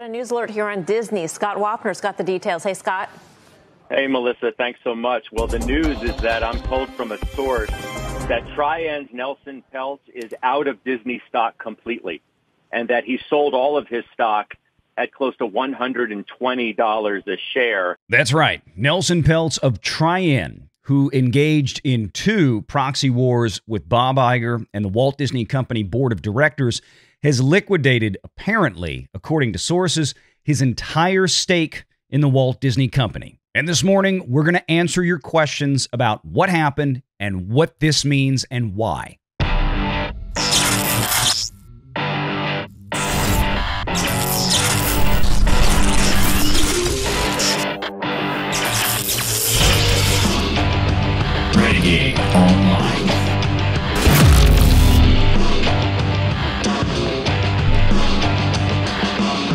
A news alert here on Disney. Scott Wapner's got the details. Hey, Scott. Hey, Melissa. Thanks so much. Well, the news is that I'm told from a source that Trian's Nelson Peltz is out of Disney stock completely, and that he sold all of his stock at close to $120 a share. That's right. Nelson Peltz of Trian, who engaged in 2 proxy wars with Bob Iger and the Walt Disney Company board of directors, has liquidated, apparently, according to sources, his entire stake in the Walt Disney Company. And this morning, we're going to answer your questions about what happened and what this means and why. Renegade Online.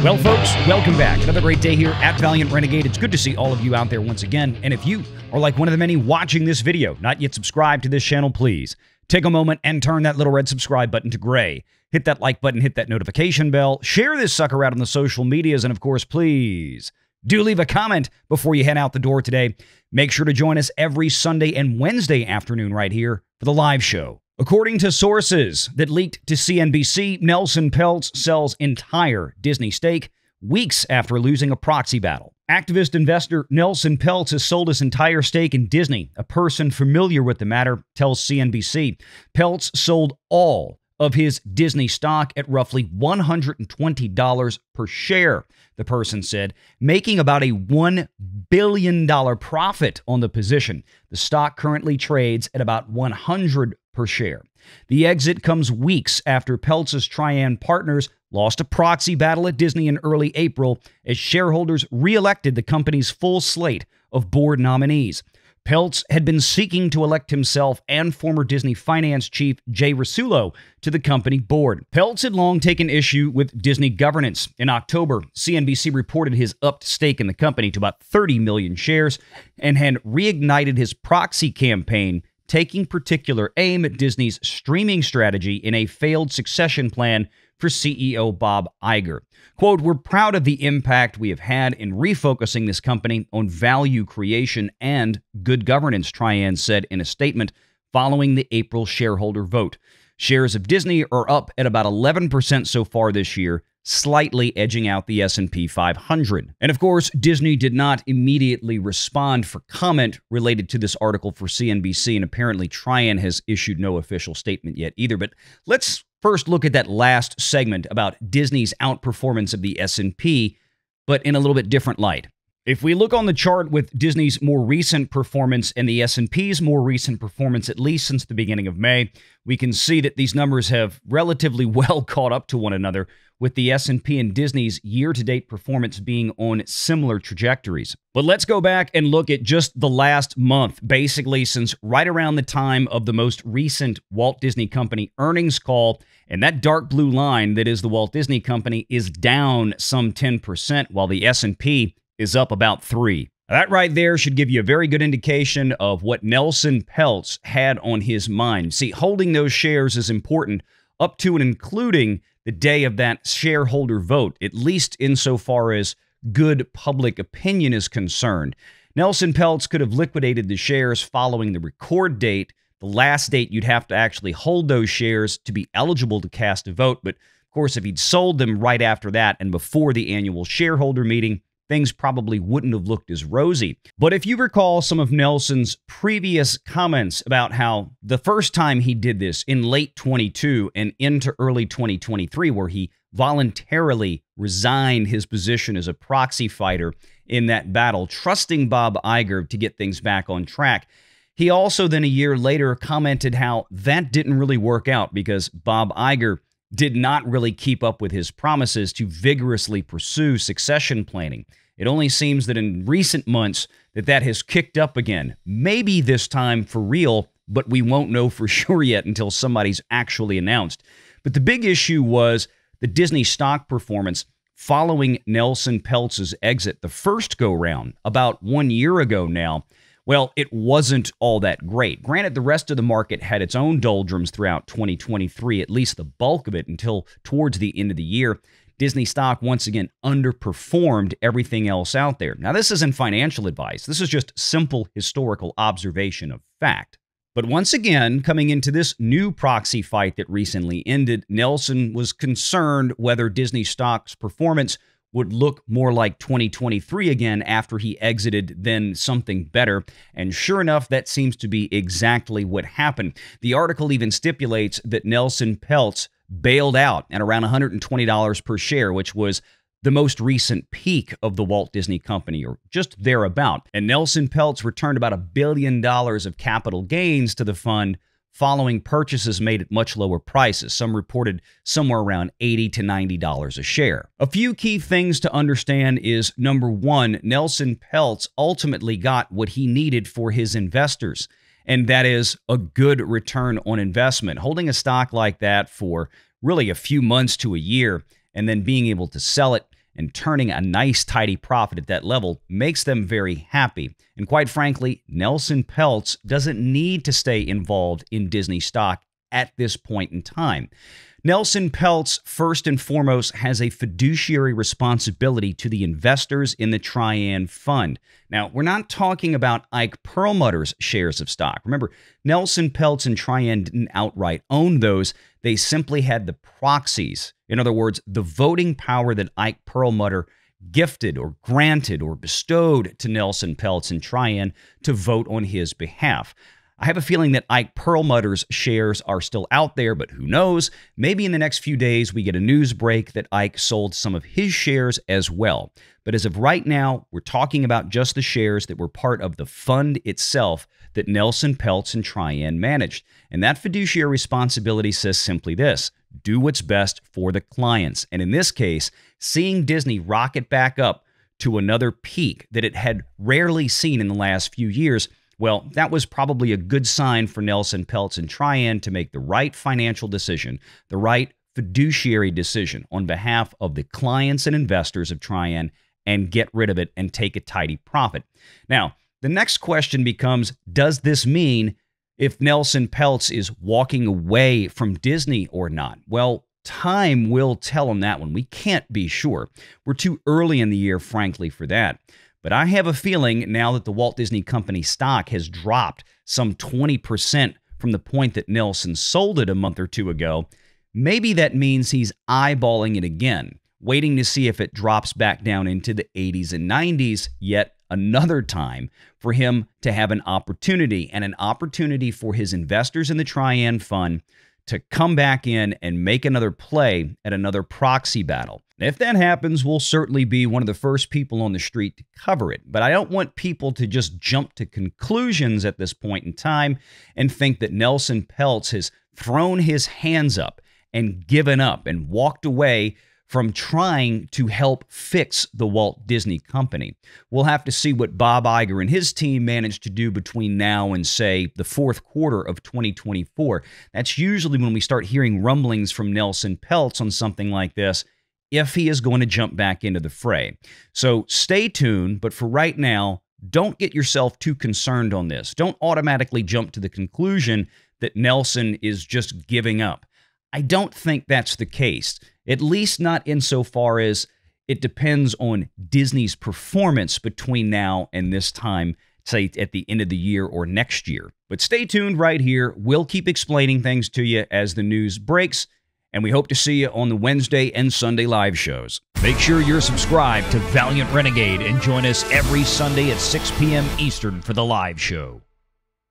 Well, folks, welcome back. Another great day here at Valiant Renegade. It's good to see all of you out there once again. And if you are like one of the many watching this video, not yet subscribed to this channel, please take a moment and turn that little red subscribe button to gray. Hit that like button, hit that notification bell, share this sucker out on the social medias, and of course, please do leave a comment before you head out the door today. Make sure to join us every Sunday and Wednesday afternoon right here for the live show. According to sources that leaked to CNBC, Nelson Peltz sells entire Disney stake weeks after losing a proxy battle. Activist investor Nelson Peltz has sold his entire stake in Disney. A person familiar with the matter tells CNBC. Peltz sold all of his Disney stock at roughly $120 per share, the person said, making about a $1 billion profit on the position. The stock currently trades at about $100 per share. The exit comes weeks after Peltz's Trian partners lost a proxy battle at Disney in early April as shareholders re-elected the company's full slate of board nominees. Peltz had been seeking to elect himself and former Disney finance chief Jay Rasulo to the company board. Peltz had long taken issue with Disney governance. In October, CNBC reported his upped stake in the company to about 30 million shares and had reignited his proxy campaign, taking particular aim at Disney's streaming strategy in a failed succession plan for CEO Bob Iger. Quote, "We're proud of the impact we have had in refocusing this company on value creation and good governance," Trian said in a statement following the April shareholder vote. Shares of Disney are up at about 11% so far this year, slightly edging out the S&P 500. And of course, Disney did not immediately respond for comment related to this article for CNBC, and apparently Trian has issued no official statement yet either. But let's first look at that last segment about Disney's outperformance of the S&P, but in a little bit different light. If we look on the chart with Disney's more recent performance and the S&P's more recent performance, at least since the beginning of May, we can see that these numbers have relatively well caught up to one another, with the S&P and Disney's year-to-date performance being on similar trajectories. But let's go back and look at just the last month, basically since right around the time of the most recent Walt Disney Company earnings call, and that dark blue line that is the Walt Disney Company is down some 10%, while the S&P is up about 3%. That right there should give you a very good indication of what Nelson Peltz had on his mind. See, holding those shares is important up to and including the day of that shareholder vote, at least insofar as good public opinion is concerned. Nelson Peltz could have liquidated the shares following the record date, the last date you'd have to actually hold those shares to be eligible to cast a vote. But of course, if he'd sold them right after that and before the annual shareholder meeting, things probably wouldn't have looked as rosy. But if you recall some of Nelson's previous comments about how the first time he did this in late 22 and into early 2023, where he voluntarily resigned his position as a proxy fighter in that battle, trusting Bob Iger to get things back on track, he also then a year later commented how that didn't really work out because Bob Iger did not really keep up with his promises to vigorously pursue succession planning. It only seems that in recent months that has kicked up again. Maybe this time for real, but we won't know for sure yet until somebody's actually announced. But the big issue was the Disney stock performance following Nelson Peltz's exit the first go-round about 1 year ago now. Well, it wasn't all that great. Granted, the rest of the market had its own doldrums throughout 2023, at least the bulk of it, until towards the end of the year. Disney stock once again underperformed everything else out there. Now, this isn't financial advice. This is just simple historical observation of fact. But once again, coming into this new proxy fight that recently ended, Nelson was concerned whether Disney stock's performance would look more like 2023 again after he exited than something better. And sure enough, that seems to be exactly what happened. The article even stipulates that Nelson Peltz bailed out at around $120 per share, which was the most recent peak of the Walt Disney Company, or just thereabout. And Nelson Peltz returned about $1 billion of capital gains to the fund following purchases made at much lower prices. Some reported somewhere around $80 to $90 a share. A few key things to understand is, number one, Nelson Peltz ultimately got what he needed for his investors, and that is a good return on investment. Holding a stock like that for really a few months to a year and then being able to sell it and turning a nice, tidy profit at that level makes them very happy. And quite frankly, Nelson Peltz doesn't need to stay involved in Disney stock at this point in time. Nelson Peltz, first and foremost, has a fiduciary responsibility to the investors in the Trian fund. Now, we're not talking about Ike Perlmutter's shares of stock. Remember, Nelson Peltz and Trian didn't outright own those. They simply had the proxies. In other words, the voting power that Ike Perlmutter gifted or granted or bestowed to Nelson Peltz and Trian to vote on his behalf. I have a feeling that Ike Perlmutter's shares are still out there, but who knows? Maybe in the next few days we get a news break that Ike sold some of his shares as well. But as of right now, we're talking about just the shares that were part of the fund itself that Nelson Peltz and Trian managed. And that fiduciary responsibility says simply this: do what's best for the clients. And in this case, seeing Disney rocket back up to another peak that it had rarely seen in the last few years, well, that was probably a good sign for Nelson Peltz and Trian to make the right financial decision, the right fiduciary decision on behalf of the clients and investors of Trian, and get rid of it and take a tidy profit. Now, the next question becomes, does this mean if Nelson Peltz is walking away from Disney or not? Well, time will tell on that one. We can't be sure. We're too early in the year, frankly, for that. But I have a feeling now that the Walt Disney Company stock has dropped some 20% from the point that Nelson sold it a month or two ago, maybe that means he's eyeballing it again, waiting to see if it drops back down into the 80s and 90s yet another time for him to have an opportunity, and an opportunity for his investors in the Trian fund to come back in and make another play at another proxy battle. If that happens, we'll certainly be one of the first people on the street to cover it. But I don't want people to just jump to conclusions at this point in time and think that Nelson Peltz has thrown his hands up and given up and walked away from trying to help fix the Walt Disney Company. We'll have to see what Bob Iger and his team manage to do between now and, say, the fourth quarter of 2024. That's usually when we start hearing rumblings from Nelson Peltz on something like this, if he is going to jump back into the fray. So stay tuned, but for right now, don't get yourself too concerned on this. Don't automatically jump to the conclusion that Nelson is just giving up. I don't think that's the case, at least not insofar as it depends on Disney's performance between now and this time, say at the end of the year or next year. But stay tuned right here. We'll keep explaining things to you as the news breaks, and we hope to see you on the Wednesday and Sunday live shows. Make sure you're subscribed to Valiant Renegade and join us every Sunday at 6 p.m. Eastern for the live show.